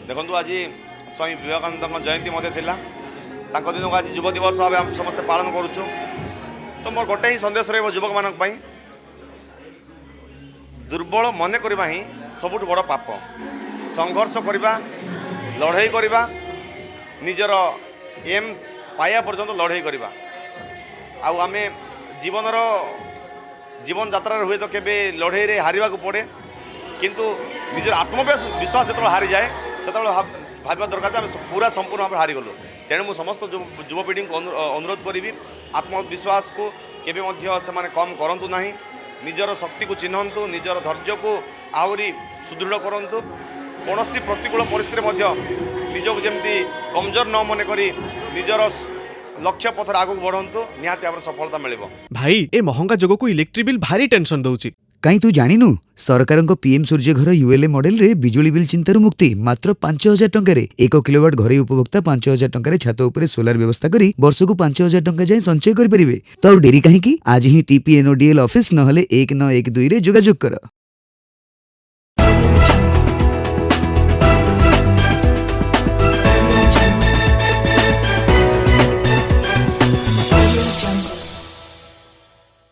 देखो आज स्वामी विवेकानंद जयंती दिन को आज युव दिवस भाव आम समस्त पालन करुचु। तो मोर गोटे ही संदेश रुवक मान दुर्बल मन करवा ही सबुठ बड़ पाप। संघर्ष करवा लड़ाई करवा निजर एम पाया पर्यंत लड़ाई करवा आउ आमे जीवन यात्रा हुए तो केबे लड़ाई रे हारिबा को पड़े किंतु निजर आत्मविश्वास जो हारी जाए से भाव दरकार आम पूरा संपूर्ण भाव हारीगलु। तेणु मुझे समस्त युवपीढ़ी को अनुरोध करी आत्मविश्वास को केबे से कम करूँ ना, निजर शक्ति को चिन्हतु, निजर धैर्य को आहरी सुदृढ़ करूँ। कौन प्रतिकूल परिस्थिति निजक जमी कमजोर न मन करी निजर लक्ष्य पथर आगू बढ़ंतु, निहाती भाव सफलता मिल। भाई ए महंगा जगह को इलेक्ट्रिक बिल भारी टेंशन दउची। कहीं तू जानिनु सरकार पीएम सूर्य घर यूएलए मॉडल रे बिजुली बिल चिंतार मुक्ति मात्र 5000 टंका 1 किलोवाट घरे उपभोक्ता 5000 टंका छात उपरे सोलार व्यवस्था करी वर्ष को 5000 टंका जाए संचय करि परिबे। तो डेरी काहे की आज ही टीपीएनओडीएल ऑफिस नहले 1912 रे जोगाजोग कर।